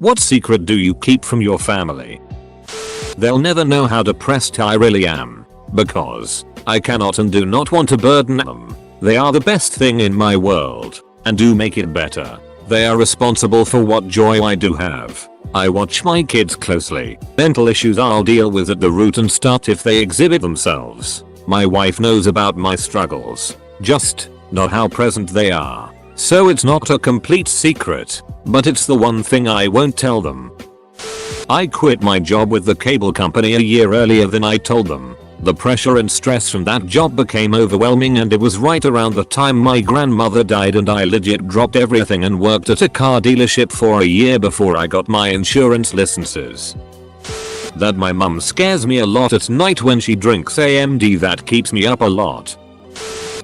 What secret do you keep from your family? They'll never know how depressed I really am. Because I cannot and do not want to burden them. They are the best thing in my world. And do make it better. They are responsible for what joy I do have. I watch my kids closely. Mental issues I'll deal with at the root and start if they exhibit themselves. My wife knows about my struggles. Just not how present they are. So it's not a complete secret, but it's the one thing I won't tell them. I quit my job with the cable company a year earlier than I told them. The pressure and stress from that job became overwhelming, and it was right around the time my grandmother died, and I legit dropped everything and worked at a car dealership for a year before I got my insurance licenses. That my mum scares me a lot at night when she drinks AMD, that keeps me up a lot.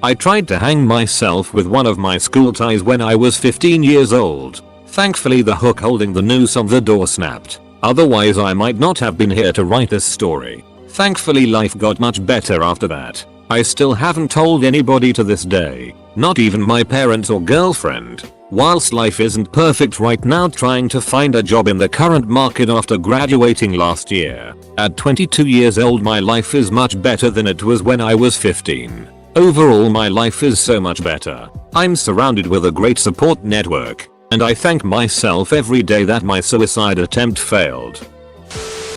I tried to hang myself with one of my school ties when I was 15 years old. Thankfully the hook holding the noose on the door snapped. Otherwise I might not have been here to write this story. Thankfully life got much better after that. I still haven't told anybody to this day. Not even my parents or girlfriend. Whilst life isn't perfect right now, trying to find a job in the current market after graduating last year. At 22 years old my life is much better than it was when I was 15. Overall my life is so much better. I'm surrounded with a great support network, and I thank myself every day that my suicide attempt failed.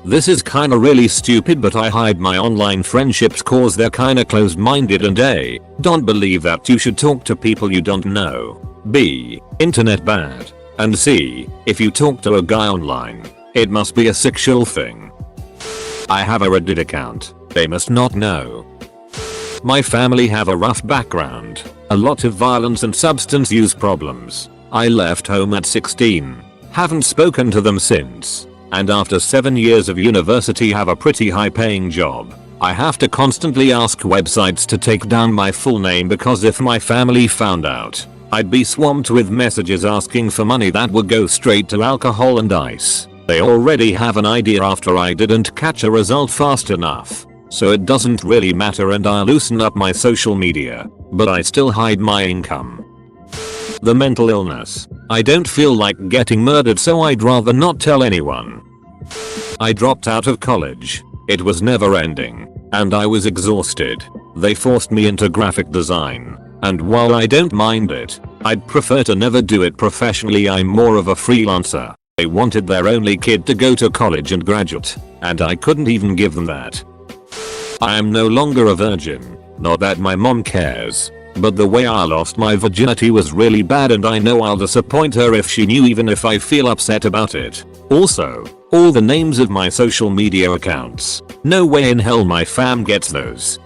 This is kinda really stupid, but I hide my online friendships cause they're kinda closed-minded, and A, don't believe that you should talk to people you don't know. B, internet bad. And C, if you talk to a guy online, it must be a sexual thing. I have a Reddit account. They must not know. My family have a rough background, a lot of violence and substance use problems. I left home at 16. Haven't spoken to them since. And after 7 years of university have a pretty high paying job. I have to constantly ask websites to take down my full name because if my family found out, I'd be swamped with messages asking for money that would go straight to alcohol and ice. They already have an idea after I didn't catch a result fast enough. So it doesn't really matter, and I loosen up my social media, but I still hide my income. The mental illness. I don't feel like getting murdered, so I'd rather not tell anyone. I dropped out of college. It was never ending, and I was exhausted. They forced me into graphic design, and while I don't mind it, I'd prefer to never do it professionally. I'm more of a freelancer. They wanted their only kid to go to college and graduate, and I couldn't even give them that. I am no longer a virgin. Not that my mom cares, but the way I lost my virginity was really bad, and I know I'll disappoint her if she knew, even if I feel upset about it. Also, all the names of my social media accounts. No way in hell my fam gets those.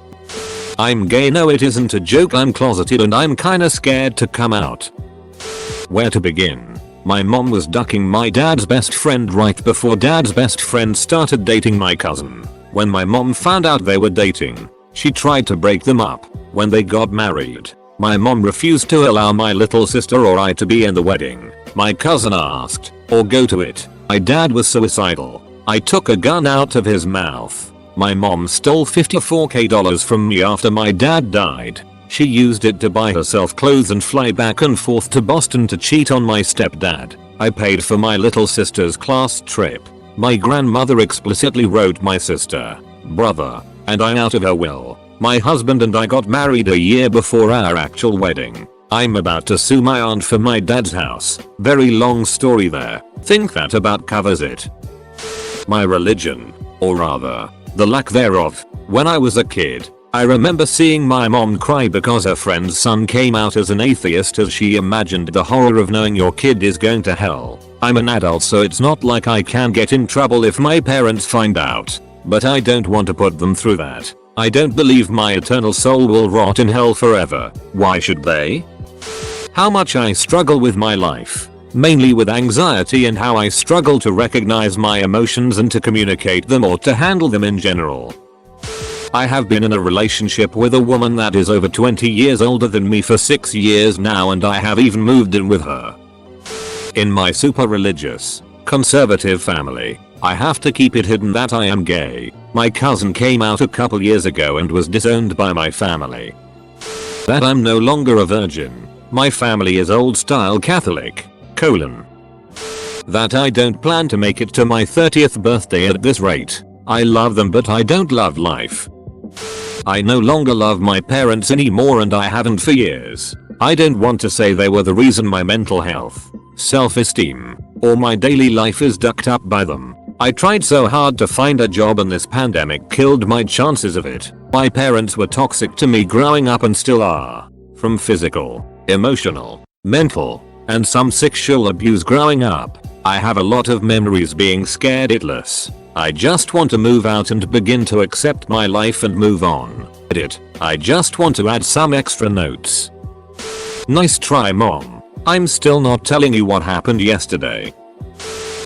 I'm gay, no it isn't a joke, I'm closeted and I'm kinda scared to come out. Where to begin? My mom was ducking my dad's best friend right before dad's best friend started dating my cousin. When my mom found out they were dating, she tried to break them up. When they got married, my mom refused to allow my little sister or I to be in the wedding. My cousin asked, or go to it. My dad was suicidal. I took a gun out of his mouth. My mom stole $54,000 from me after my dad died. She used it to buy herself clothes and fly back and forth to Boston to cheat on my stepdad. I paid for my little sister's class trip. My grandmother explicitly wrote my sister, brother, and I out of her will. My husband and I got married a year before our actual wedding. I'm about to sue my aunt for my dad's house. Very long story there. Think that about covers it. My religion, or rather, the lack thereof. When I was a kid, I remember seeing my mom cry because her friend's son came out as an atheist, as she imagined the horror of knowing your kid is going to hell. I'm an adult, so it's not like I can get in trouble if my parents find out. But I don't want to put them through that. I don't believe my eternal soul will rot in hell forever. Why should they? How much I struggle with my life. Mainly with anxiety, and how I struggle to recognize my emotions and to communicate them or to handle them in general. I have been in a relationship with a woman that is over 20 years older than me for 6 years now, and I have even moved in with her. In my super religious, conservative family, I have to keep it hidden that I am gay. My cousin came out a couple years ago and was disowned by my family. That I'm no longer a virgin. My family is old style Catholic. That I don't plan to make it to my 30th birthday at this rate. I love them but I don't love life. I no longer love my parents anymore and I haven't for years. I don't want to say they were the reason my mental health, self-esteem, or my daily life is ducked up by them. I tried so hard to find a job and this pandemic killed my chances of it. My parents were toxic to me growing up and still are. From physical, emotional, mental, and some sexual abuse growing up. I have a lot of memories being scared shitless. I just want to move out and begin to accept my life and move on. Edit. I just want to add some extra notes. Nice try, mom. I'm still not telling you what happened yesterday.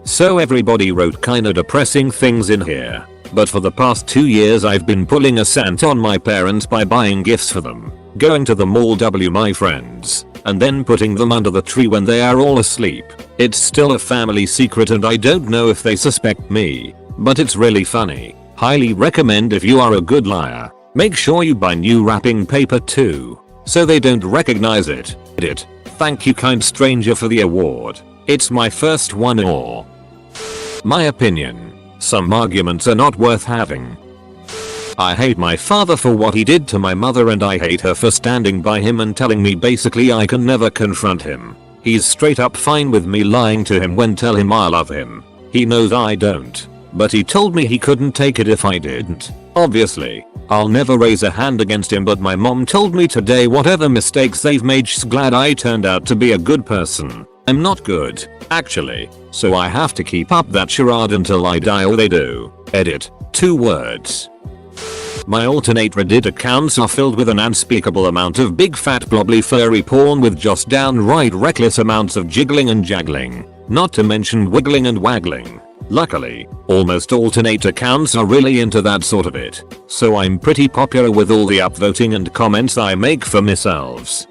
So everybody wrote kinda depressing things in here. But for the past 2 years I've been pulling a stunt on my parents by buying gifts for them, going to the mall my friends, and then putting them under the tree when they are all asleep. It's still a family secret and I don't know if they suspect me, but it's really funny. Highly recommend if you are a good liar. Make sure you buy new wrapping paper too, so they don't recognize it. Edit. Thank you kind stranger for the award. It's my first one or. My opinion. Some arguments are not worth having. I hate my father for what he did to my mother and I hate her for standing by him and telling me basically I can never confront him. He's straight up fine with me lying to him when tell him I love him. He knows I don't. But he told me he couldn't take it if I didn't. Obviously, I'll never raise a hand against him but my mom told me today whatever mistakes they've made she's glad I turned out to be a good person. I'm not good, actually, so I have to keep up that charade until I die or they do. Edit. 2 words. My alternate Reddit accounts are filled with an unspeakable amount of big fat blobbly furry porn with just downright reckless amounts of jiggling and jaggling, not to mention wiggling and waggling. Luckily, almost alternate accounts are really into that sort of it, so I'm pretty popular with all the upvoting and comments I make for myself.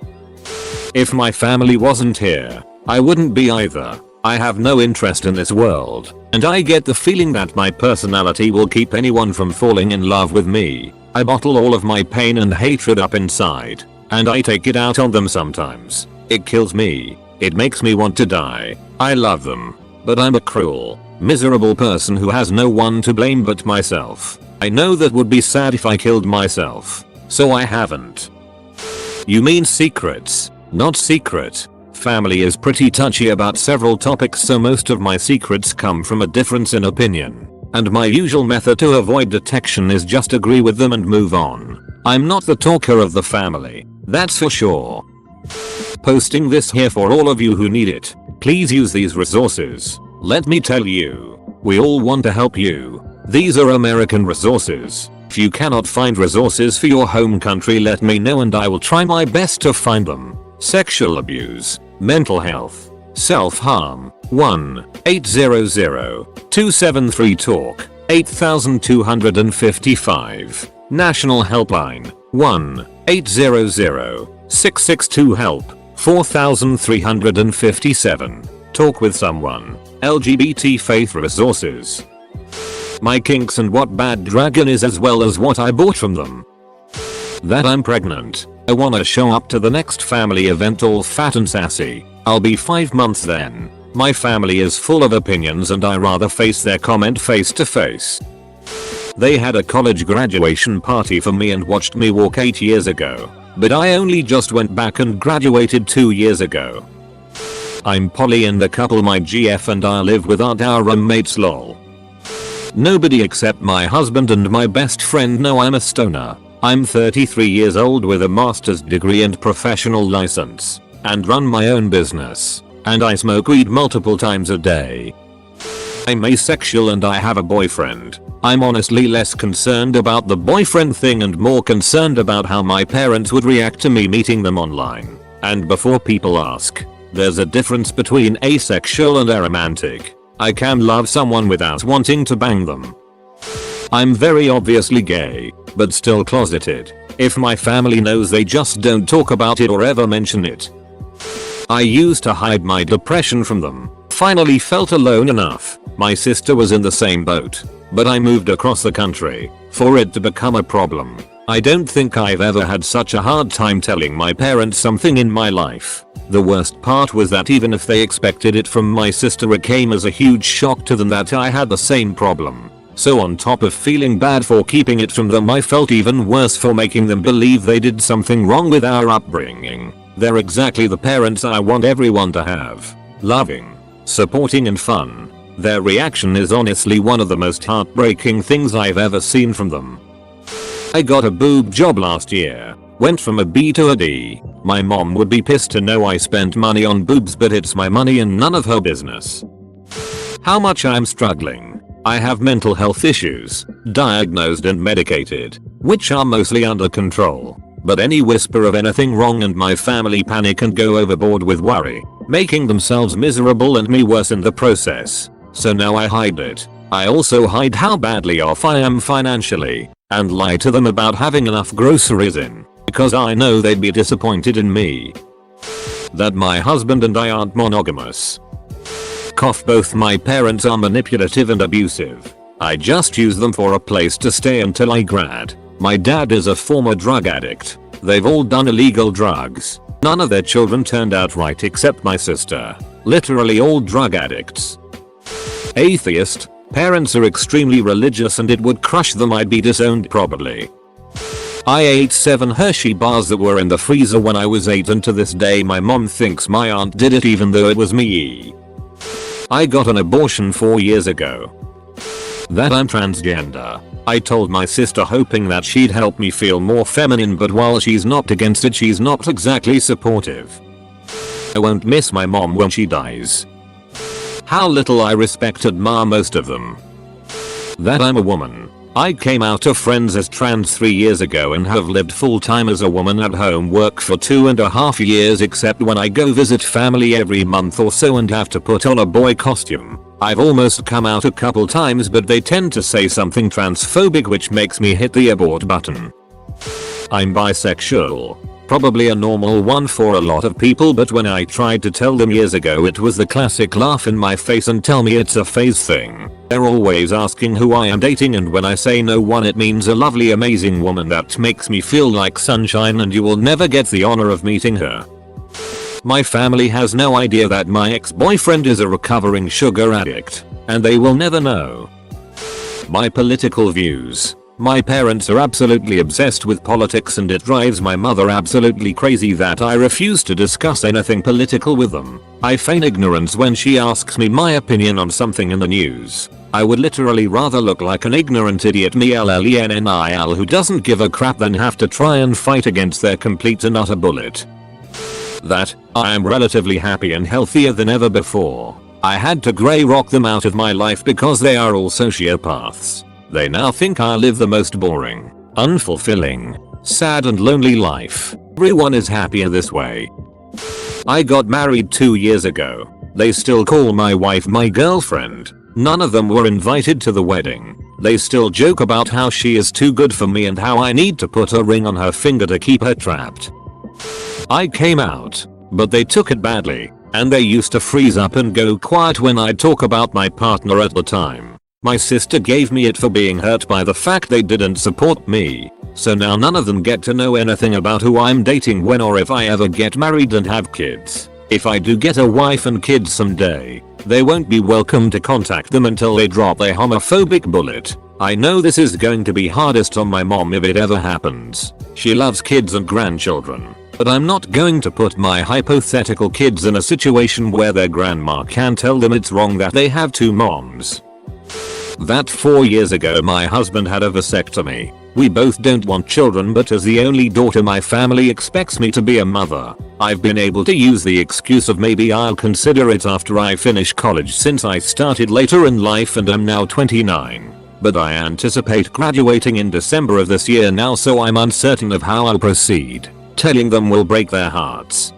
If my family wasn't here, I wouldn't be either. I have no interest in this world, and I get the feeling that my personality will keep anyone from falling in love with me. I bottle all of my pain and hatred up inside, and I take it out on them sometimes. It kills me. It makes me want to die. I love them, but I'm a cruel, miserable person who has no one to blame but myself. I know that would be sad if I killed myself, so I haven't. You mean secrets, not secret. Family is pretty touchy about several topics so most of my secrets come from a difference in opinion. And my usual method to avoid detection is just agree with them and move on. I'm not the talker of the family, that's for sure. Posting this here for all of you who need it. Please use these resources. Let me tell you, we all want to help you. These are American resources. If you cannot find resources for your home country let me know and I will try my best to find them. Sexual abuse, mental health, self-harm, 1-800-273-TALK, 8255. National Helpline, 1-800-662-HELP, 4357. Talk with someone. LGBT faith resources. My kinks and what bad dragon is as well as what I bought from them. That I'm pregnant. I wanna show up to the next family event all fat and sassy. I'll be 5 months then. My family is full of opinions and I rather face their comment face to face. They had a college graduation party for me and watched me walk 8 years ago. But I only just went back and graduated 2 years ago. I'm poly and a couple my GF and I live with our roommates lol. Nobody except my husband and my best friend know I'm a stoner. I'm 33 years old with a master's degree and professional license, and run my own business, and I smoke weed multiple times a day. I'm asexual and I have a boyfriend. I'm honestly less concerned about the boyfriend thing and more concerned about how my parents would react to me meeting them online. And before people ask, there's a difference between asexual and aromantic. I can love someone without wanting to bang them. I'm very obviously gay, but still closeted. If my family knows they just don't talk about it or ever mention it. I used to hide my depression from them. Finally felt alone enough. My sister was in the same boat, but I moved across the country for it to become a problem. I don't think I've ever had such a hard time telling my parents something in my life. The worst part was that even if they expected it from my sister, it came as a huge shock to them that I had the same problem. So on top of feeling bad for keeping it from them, I felt even worse for making them believe they did something wrong with our upbringing. They're exactly the parents I want everyone to have. Loving, supporting and fun. Their reaction is honestly one of the most heartbreaking things I've ever seen from them. I got a boob job last year. Went from a B to a D. My mom would be pissed to know I spent money on boobs, but it's my money and none of her business. How much I'm struggling. I have mental health issues, diagnosed and medicated, which are mostly under control. But any whisper of anything wrong and my family panic and go overboard with worry, making themselves miserable and me worse in the process. So now I hide it. I also hide how badly off I am financially, and lie to them about having enough groceries in, because I know they'd be disappointed in me. That my husband and I aren't monogamous. Both my parents are manipulative and abusive. I just use them for a place to stay until I grad. My dad is a former drug addict. They've all done illegal drugs. None of their children turned out right except my sister. Literally all drug addicts. Atheist. Parents are extremely religious and it would crush them, I'd be disowned probably. I ate 7 Hershey bars that were in the freezer when I was 8 and to this day my mom thinks my aunt did it even though it was me. I got an abortion 4 years ago. That I'm transgender. I told my sister hoping that she'd help me feel more feminine, but while she's not against it, she's not exactly supportive. I won't miss my mom when she dies. How little I respect and admire most of them. That I'm a woman. I came out to friends as trans 3 years ago and have lived full time as a woman at home work for 2.5 years, except when I go visit family every month or so and have to put on a boy costume. I've almost come out a couple times, but they tend to say something transphobic which makes me hit the abort button. I'm bisexual. Probably a normal one for a lot of people, but when I tried to tell them years ago, it was the classic laugh in my face and tell me it's a phase thing. They're always asking who I am dating, and when I say no one, it means a lovely amazing woman that makes me feel like sunshine, and you will never get the honor of meeting her. My family has no idea that my ex-boyfriend is a recovering sugar addict, and they will never know. My political views. My parents are absolutely obsessed with politics and it drives my mother absolutely crazy that I refuse to discuss anything political with them. I feign ignorance when she asks me my opinion on something in the news. I would literally rather look like an ignorant idiot millennial who doesn't give a crap than have to try and fight against their complete and utter bullet. That I am relatively happy and healthier than ever before. I had to grey rock them out of my life because they are all sociopaths. They now think I live the most boring, unfulfilling, sad and lonely life. Everyone is happier this way. I got married 2 years ago. They still call my wife my girlfriend. None of them were invited to the wedding. They still joke about how she is too good for me and how I need to put a ring on her finger to keep her trapped. I came out, but they took it badly, and they used to freeze up and go quiet when I talk about my partner at the time. My sister gave me it for being hurt by the fact they didn't support me. So now none of them get to know anything about who I'm dating when or if I ever get married and have kids. If I do get a wife and kids someday, they won't be welcome to contact them until they drop their homophobic bullet. I know this is going to be hardest on my mom if it ever happens. She loves kids and grandchildren. But I'm not going to put my hypothetical kids in a situation where their grandma can tell them it's wrong that they have 2 moms. That 4 years ago my husband had a vasectomy. We both don't want children, but as the only daughter my family expects me to be a mother. I've been able to use the excuse of maybe I'll consider it after I finish college since I started later in life and am now 29. But I anticipate graduating in December of this year now, so I'm uncertain of how I'll proceed. Telling them will break their hearts.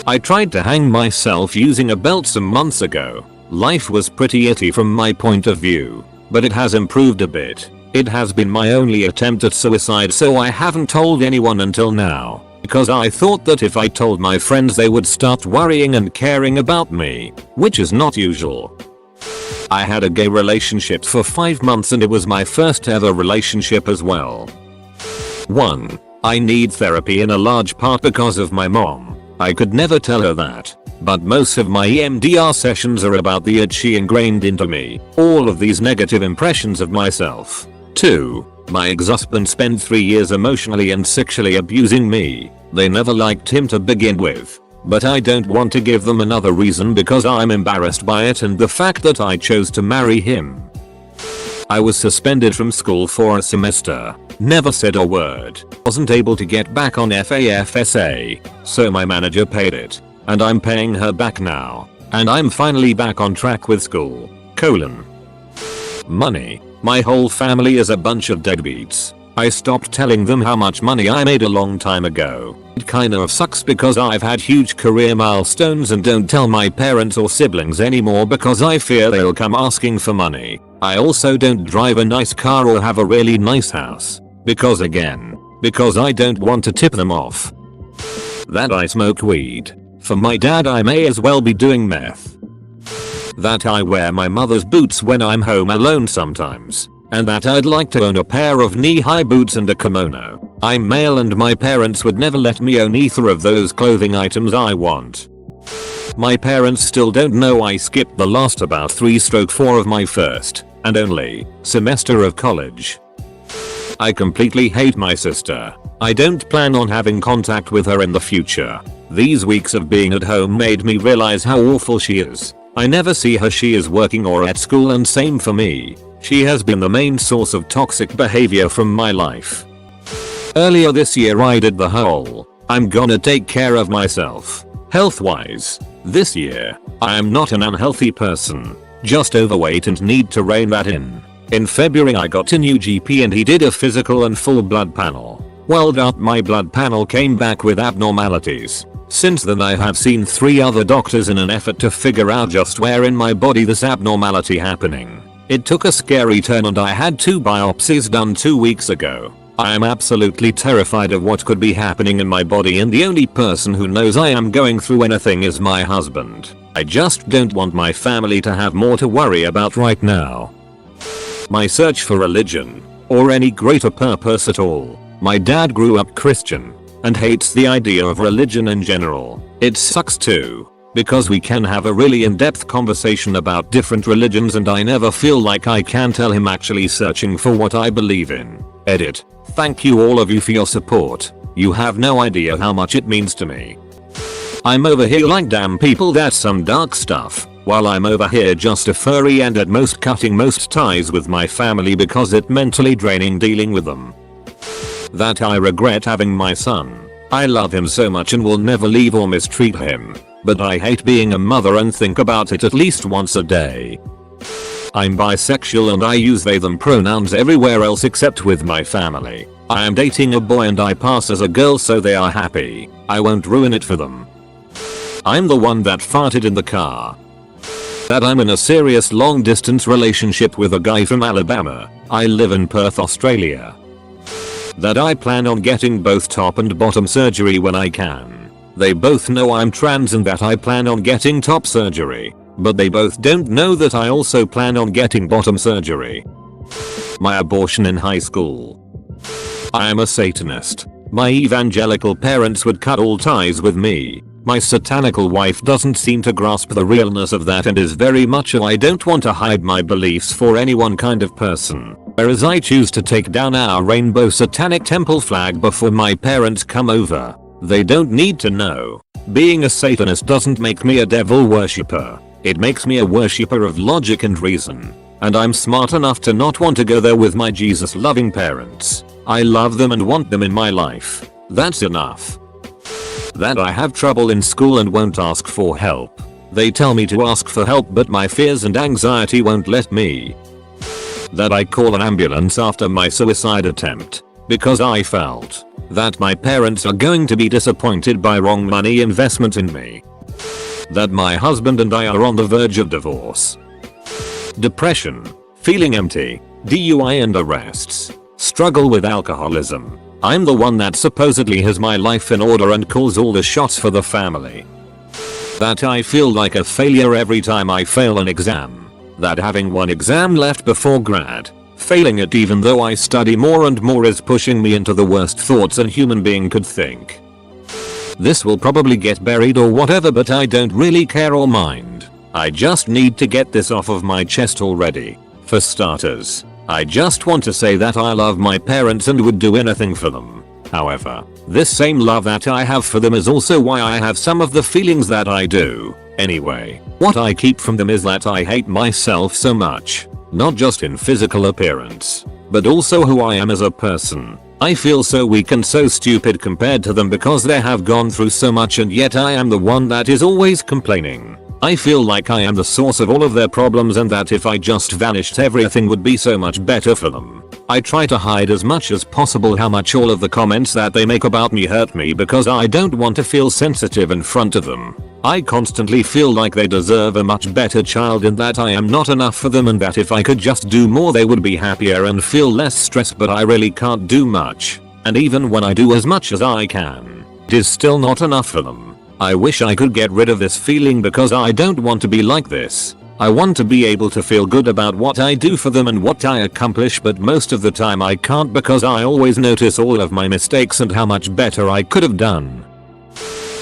I tried to hang myself using a belt some months ago. Life was pretty itty from my point of view, but it has improved a bit. It has been my only attempt at suicide, so I haven't told anyone until now, because I thought that if I told my friends they would start worrying and caring about me, which is not usual. I had a gay relationship for 5 months and it was my first ever relationship as well. 1. I need therapy in a large part because of my mom. I could never tell her that. But most of my EMDR sessions are about the itch ingrained into me. All of these negative impressions of myself. 2. My ex-husband spent 3 years emotionally and sexually abusing me. They never liked him to begin with. But I don't want to give them another reason because I'm embarrassed by it and the fact that I chose to marry him. I was suspended from school for a semester. Never said a word. Wasn't able to get back on FAFSA. So my manager paid it. And I'm paying her back now. And I'm finally back on track with school. Money. My whole family is a bunch of deadbeats. I stopped telling them how much money I made a long time ago. It kind of sucks because I've had huge career milestones and don't tell my parents or siblings anymore because I fear they'll come asking for money. I also don't drive a nice car or have a really nice house. Because I don't want to tip them off. That I smoke weed. For my dad I may as well be doing meth. That I wear my mother's boots when I'm home alone sometimes. And that I'd like to own a pair of knee-high boots and a kimono. I'm male and my parents would never let me own either of those clothing items I want. My parents still don't know I skipped the last about 3/4 of my first, and only, semester of college. I completely hate my sister. I don't plan on having contact with her in the future. These weeks of being at home made me realize how awful she is. I never see her, she is working or at school, and same for me. She has been the main source of toxic behavior from my life. Earlier this year I did the whole, I'm gonna take care of myself, health-wise. This year, I am not an unhealthy person, just overweight and need to rein that in. In February I got a new GP and he did a physical and full blood panel. Well, my blood panel came back with abnormalities. Since then I have seen 3 other doctors in an effort to figure out just where in my body this abnormality happening. It took a scary turn and I had 2 biopsies done 2 weeks ago. I am absolutely terrified of what could be happening in my body, and the only person who knows I am going through anything is my husband. I just don't want my family to have more to worry about right now. My search for religion, or any greater purpose at all. My dad grew up Christian and hates the idea of religion in general. It sucks too, because we can have a really in-depth conversation about different religions and I never feel like I can tell him actually searching for what I believe in. Edit. Thank you all of you for your support. You have no idea how much it means to me. I'm over here like, damn people, that's some dark stuff. While I'm over here just a furry and at most cutting most ties with my family because it's mentally draining dealing with them. That I regret having my son. I love him so much and will never leave or mistreat him. But I hate being a mother and think about it at least once a day. I'm bisexual and I use they them pronouns everywhere else except with my family. I am dating a boy and I pass as a girl so they are happy. I won't ruin it for them. I'm the one that farted in the car. That I'm in a serious long distance relationship with a guy from Alabama. I live in Perth, Australia. That I plan on getting both top and bottom surgery when I can. They both know I'm trans and that I plan on getting top surgery. But they both don't know that I also plan on getting bottom surgery. My abortion in high school. I am a Satanist. My evangelical parents would cut all ties with me. My satanical wife doesn't seem to grasp the realness of that and is very much a I don't want to hide my beliefs for anyone kind of person. Whereas I choose to take down our rainbow satanic temple flag before my parents come over. They don't need to know. Being a Satanist doesn't make me a devil worshipper. It makes me a worshipper of logic and reason. And I'm smart enough to not want to go there with my Jesus loving parents. I love them and want them in my life. That's enough. That I have trouble in school and won't ask for help. They tell me to ask for help but my fears and anxiety won't let me. That I call an ambulance after my suicide attempt. Because I felt that my parents are going to be disappointed by wrong money investment in me. That my husband and I are on the verge of divorce. Depression. Feeling empty. DUI and arrests. Struggle with alcoholism. I'm the one that supposedly has my life in order and calls all the shots for the family. That I feel like a failure every time I fail an exam. That having one exam left before grad Failing it even though I study more and more is pushing me into the worst thoughts a human being could think. This will probably get buried or whatever, but I don't really care or mind. I just need to get this off of my chest already. For starters, I just want to say that I love my parents and would do anything for them. However, this same love that I have for them is also why I have some of the feelings that I do. Anyway, what I keep from them is that I hate myself so much. Not just in physical appearance, but also who I am as a person. I feel so weak and so stupid compared to them because they have gone through so much, and yet I am the one that is always complaining. I feel like I am the source of all of their problems and that if I just vanished everything would be so much better for them. I try to hide as much as possible how much all of the comments that they make about me hurt me because I don't want to feel sensitive in front of them. I constantly feel like they deserve a much better child and that I am not enough for them, and that if I could just do more they would be happier and feel less stressed, but I really can't do much. And even when I do as much as I can, it is still not enough for them. I wish I could get rid of this feeling because I don't want to be like this. I want to be able to feel good about what I do for them and what I accomplish, but most of the time I can't because I always notice all of my mistakes and how much better I could have done.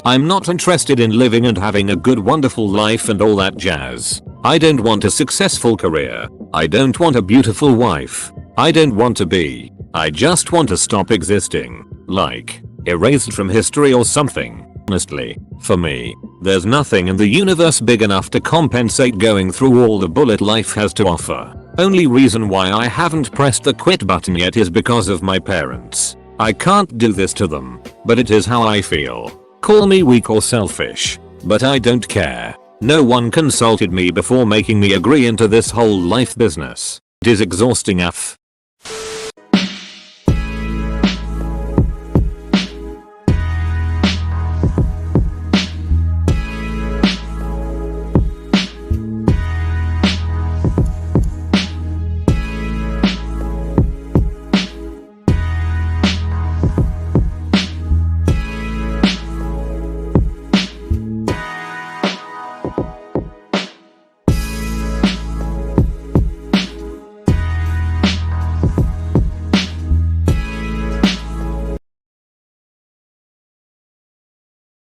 I'm not interested in living and having a good wonderful life and all that jazz. I don't want a successful career. I don't want a beautiful wife. I don't want to be. I just want to stop existing. Like, erased from history or something. Honestly, for me, there's nothing in the universe big enough to compensate going through all the bullet life has to offer. Only reason why I haven't pressed the quit button yet is because of my parents. I can't do this to them, but it is how I feel. Call me weak or selfish, but I don't care. No one consulted me before making me agree into this whole life business. It is exhausting AF.